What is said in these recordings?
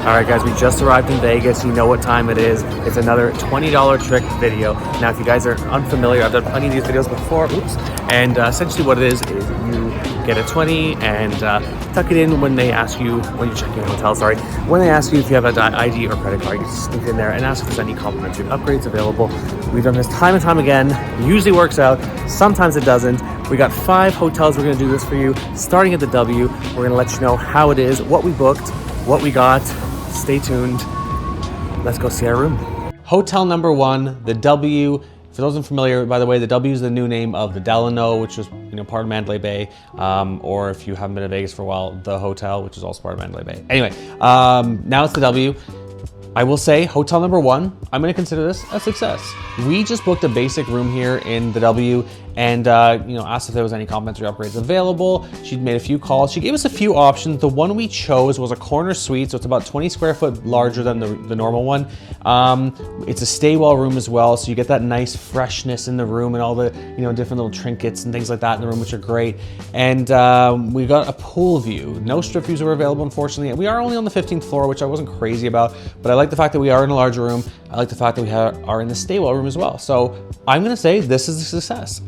All right, guys, we just arrived in Vegas. You know what time it is. It's another $20 trick video. Now, if you guys are unfamiliar, I've done plenty of these videos before. Oops. And essentially what it is you get a 20 and tuck it in when they ask you, when you're checking a hotel, when they ask you if you have an ID or credit card, you just sneak it in there and ask if there's any complimentary upgrades available. We've done this time and time again. Usually works out. Sometimes it doesn't. We got 5 hotels. We're going to do this for you. Starting at the W, we're going to let you know how it is, what we booked, what we got. Stay tuned. Let's go see our room. Hotel number 1, the W. For those unfamiliar, by the way, the W is the new name of the Delano, which was part of Mandalay Bay, or if you haven't been to Vegas for a while, the hotel, which is also part of Mandalay Bay. Anyway, now it's the W. I will say, hotel number 1, I'm going to consider this a success. We just booked a basic room here in the W and asked if there was any complimentary upgrades available. She'd made a few calls. She gave us a few options. The one we chose was a corner suite, so it's about 20 square foot larger than the normal one. It's a stay well room as well, so you get that nice freshness in the room and all the different little trinkets and things like that in the room, which are great. And we got a pool view. No strip views were available, unfortunately. We are only on the 15th floor, which I wasn't crazy about, but I like the fact that we are in a larger room. I like the fact that we are in the stay well room as well. So I'm gonna say this is a success.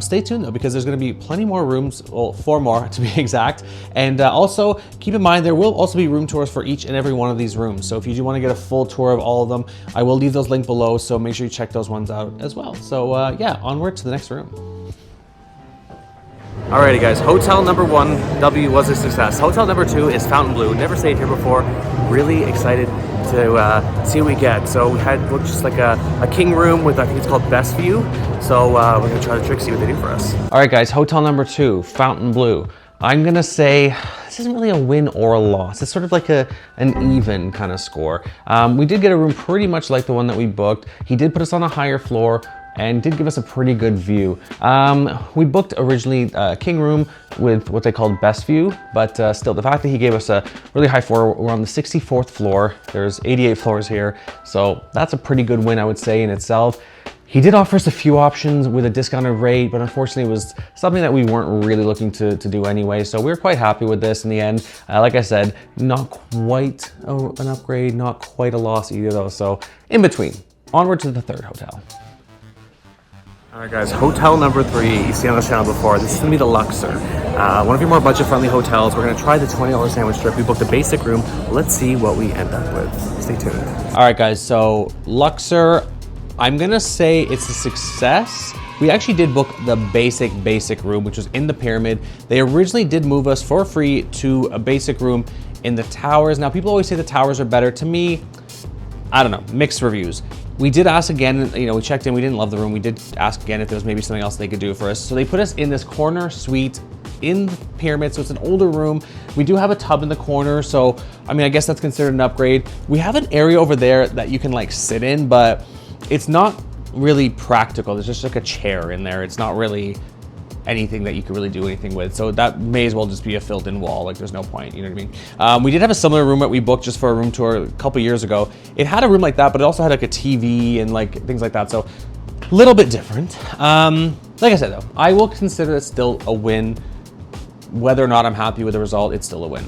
Stay tuned though, because there's gonna be plenty more rooms, well, 4 more to be exact. And also keep in mind, there will also be room tours for each and every one of these rooms. So if you do wanna get a full tour of all of them, I will leave those linked below. So make sure you check those ones out as well. So yeah, onward to the next room. Alrighty guys, hotel number 1, W, was a success. Hotel number 2 is Fontainebleau. Never stayed here before. Really excited to see what we get. So we had booked just like a king room with, I think it's called Best View. So we're gonna try the trick, see what they do for us. All right guys, hotel number 2, Fontainebleau. I'm gonna say this isn't really a win or a loss. It's sort of like an even kind of score. We did get a room pretty much like the one that we booked. He did put us on a higher floor and did give us a pretty good view. We booked originally a king room with what they called Best View, but still the fact that he gave us a really high floor, we're on the 64th floor. There's 88 floors here. So that's a pretty good win, I would say, in itself. He did offer us a few options with a discounted rate, but unfortunately it was something that we weren't really looking to do anyway. So we were quite happy with this in the end. Like I said, not quite an upgrade, not quite a loss either though. So in between, onward to the 3rd hotel. All right guys, hotel number 3, you see on the channel before. This is gonna be the Luxor. One of your more budget-friendly hotels. We're gonna try the $20 sandwich strip. We booked a basic room. Let's see what we end up with. Stay tuned. All right guys, so Luxor, I'm gonna say it's a success. We actually did book the basic room, which was in the pyramid. They originally did move us for free to a basic room in the towers. Now people always say the towers are better. To me, I don't know, mixed reviews. We did ask again, we checked in, we didn't love the room. We did ask again if there was maybe something else they could do for us. So they put us in this corner suite in the pyramid. So it's an older room. We do have a tub in the corner. So, I guess that's considered an upgrade. We have an area over there that you can like sit in, but it's not really practical. There's just like a chair in there. It's not really anything that you could really do anything with. So that may as well just be a filled in wall. Like there's no point, you know what I mean? We did have a similar room that we booked just for a room tour a couple years ago. It had a room like that, but it also had like a TV and like things like that. So a little bit different. Like I said though, I will consider it still a win. Whether or not I'm happy with the result, it's still a win.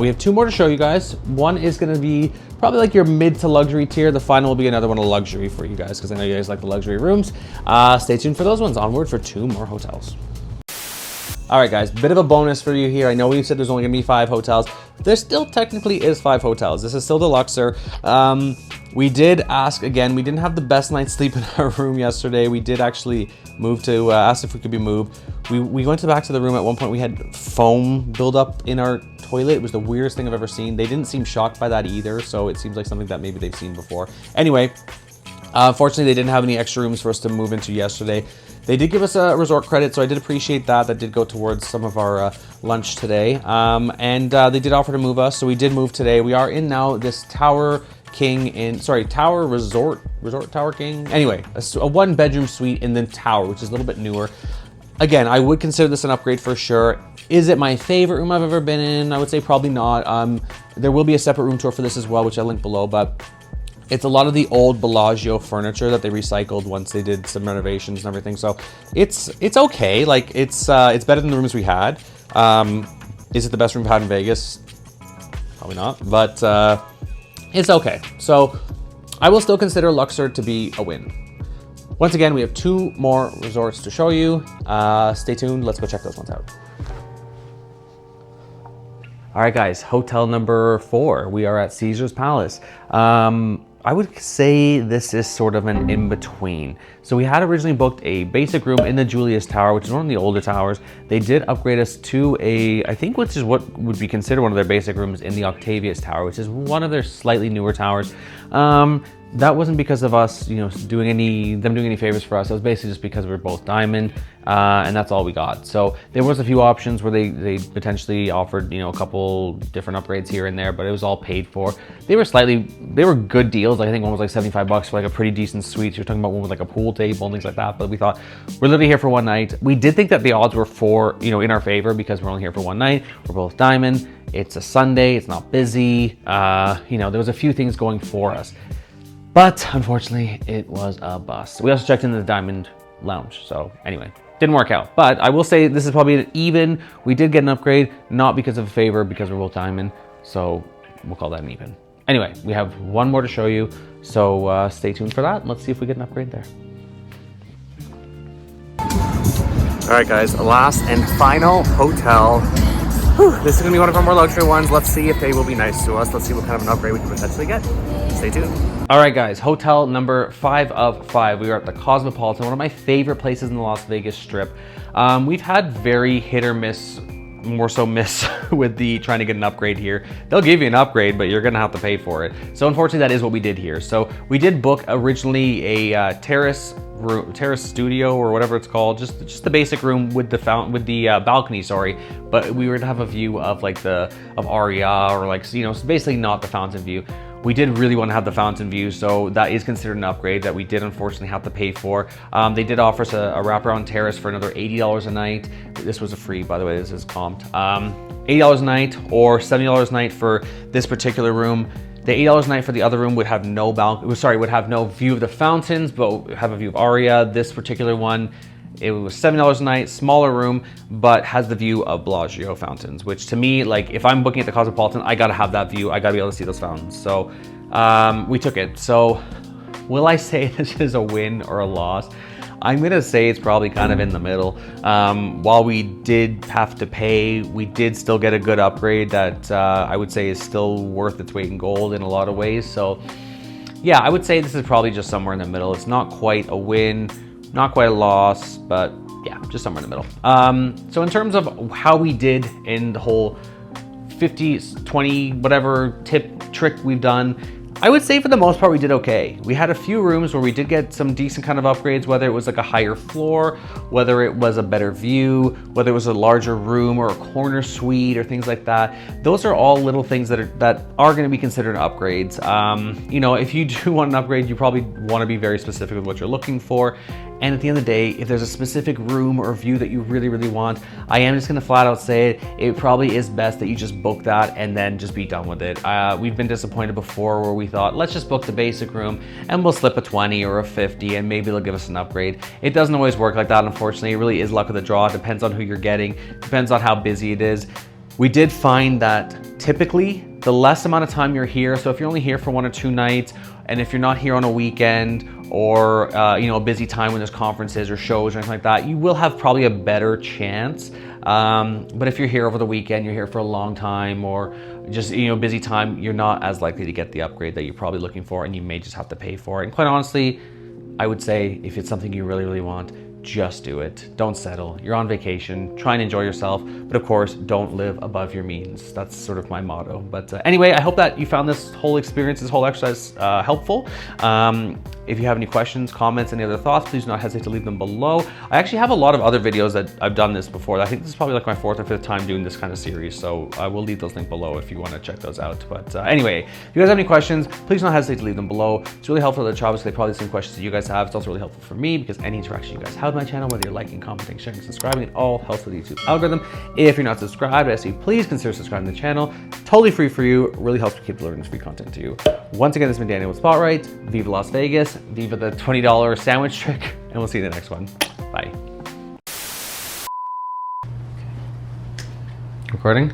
We have 2 more to show you guys. One is gonna be probably like your mid to luxury tier. The final will be another one of luxury for you guys, because I know you guys like the luxury rooms. Stay tuned for those ones. Onward for 2 more hotels. All right guys, bit of a bonus for you here. I know we said there's only gonna be 5 hotels. There still technically is 5 hotels. This is still the Luxor. We did ask again, we didn't have the best night's sleep in our room yesterday. We did actually move to, ask if we could be moved. We went back to the room at one point. We had foam build up in our toilet. It was the weirdest thing I've ever seen. They didn't seem shocked by that either. So it seems like something that maybe they've seen before. Anyway, unfortunately, they didn't have any extra rooms for us to move into yesterday. They did give us a resort credit, so I did appreciate that. That did go towards some of our lunch today. They did offer to move us, so we did move today. We are in now this Tower King Tower Resort Tower King. Anyway, a 1-bedroom suite in the tower, which is a little bit newer. Again, I would consider this an upgrade for sure. Is it my favorite room I've ever been in? I would say probably not. There will be a separate room tour for this as well, which I linked below, but it's a lot of the old Bellagio furniture that they recycled once they did some renovations and everything. So it's okay. Like it's better than the rooms we had. Is it the best room we've had in Vegas? Probably not. But it's okay. So I will still consider Luxor to be a win. Once again, we have 2 more resorts to show you. Stay tuned. Let's go check those ones out. All right, guys, hotel number 4. We are at Caesar's Palace. I would say this is sort of an in-between. So we had originally booked a basic room in the Julius Tower, which is one of the older towers. They did upgrade us to I think which is what would be considered one of their basic rooms in the Octavius Tower, which is one of their slightly newer towers. That wasn't because of us, doing any favors for us. It was basically just because we were both diamond, and that's all we got. So there was a few options where they potentially offered, a couple different upgrades here and there, but it was all paid for. They were good deals. I think one was like $75 for like a pretty decent suite. You're talking about one with like a pool table and things like that. But we thought, we're literally here for one night. We did think that the odds were in our favor because we're only here for one night. We're both diamond. It's a Sunday. It's not busy. There was a few things going for us. But unfortunately, it was a bust. We also checked into the Diamond Lounge. So anyway, didn't work out. But I will say this is probably an even. We did get an upgrade, not because of a favor, because we're both diamond. So we'll call that an even. Anyway, we have one more to show you. So stay tuned for that. Let's see if we get an upgrade there. All right, guys, last and final hotel. Whew, this is gonna be one of our more luxury ones. Let's see if they will be nice to us. Let's see what kind of an upgrade we can potentially get. Stay tuned. All right, guys, hotel number 5 of 5. We are at the Cosmopolitan, one of my favorite places in the Las Vegas Strip. We've had very hit or miss, more so miss with the trying to get an upgrade here. They'll give you an upgrade, but you're gonna have to pay for it. So unfortunately, that is what we did here. So we did book originally a terrace studio or whatever it's called, just the basic room with the balcony, sorry. But we were to have a view of of Aria or basically not the fountain view. We did really want to have the fountain view, so that is considered an upgrade that we did unfortunately have to pay for. They did offer us a wraparound terrace for another $80 a night. This was a free, by the way, this is comped. $80 a night or $70 a night for this particular room. The $80 a night for the other room would have no would have no view of the fountains, but would have a view of Aria. This particular one, it was $70 a night, smaller room, but has the view of Bellagio fountains, which to me, if I'm booking at the Cosmopolitan, I gotta have that view. I gotta be able to see those fountains. So we took it. So will I say this is a win or a loss? I'm gonna say it's probably kind of in the middle. While we did have to pay, we did still get a good upgrade that I would say is still worth its weight in gold in a lot of ways. So yeah, I would say this is probably just somewhere in the middle. It's not quite a win, not quite a loss, but yeah, just somewhere in the middle. So in terms of how we did in the whole 50, 20, whatever trick we've done, I would say for the most part we did okay. We had a few rooms where we did get some decent kind of upgrades, whether it was like a higher floor, whether it was a better view, whether it was a larger room or a corner suite or things like that. Those are all little things that are going to be considered upgrades. If you do want an upgrade, you probably want to be very specific with what you're looking for. And at the end of the day, if there's a specific room or view that you really, really want, I am just gonna flat out say it probably is best that you just book that and then just be done with it. We've been disappointed before where we thought, let's just book the basic room and we'll slip a 20 or a 50 and maybe they'll give us an upgrade. It doesn't always work like that, unfortunately. It really is luck of the draw. It depends on who you're getting, depends on how busy it is. We did find that typically the less amount of time you're here, so if you're only here for 1 or 2 nights, and if you're not here on a weekend or a busy time when there's conferences or shows or anything like that, you will have probably a better chance. But if you're here over the weekend, you're here for a long time or just busy time, you're not as likely to get the upgrade that you're probably looking for, and you may just have to pay for it. And quite honestly, I would say if it's something you really, really want, just do it. Don't settle. You're on vacation. Try and enjoy yourself. But of course, don't live above your means. That's sort of my motto. But anyway, I hope that you found this whole experience, this whole exercise helpful. If you have any questions, comments, any other thoughts, please do not hesitate to leave them below. I actually have a lot of other videos that I've done this before. I think this is probably like my 4th or 5th time doing this kind of series. So I will leave those linked below if you want to check those out. But anyway, if you guys have any questions, please do not hesitate to leave them below. It's really helpful to the channel because they probably the same questions that you guys have. It's also really helpful for me because any interaction you guys have with my channel, whether you're liking, commenting, sharing, subscribing, it all helps with the YouTube algorithm. If you're not subscribed, I ask you please consider subscribing to the channel. Totally free for you. It really helps me keep delivering this free content to you. Once again, this has been Daniel with Spotlight. Viva Las Vegas. Viva the $20 sandwich trick. And we'll see you in the next one. Bye. Recording?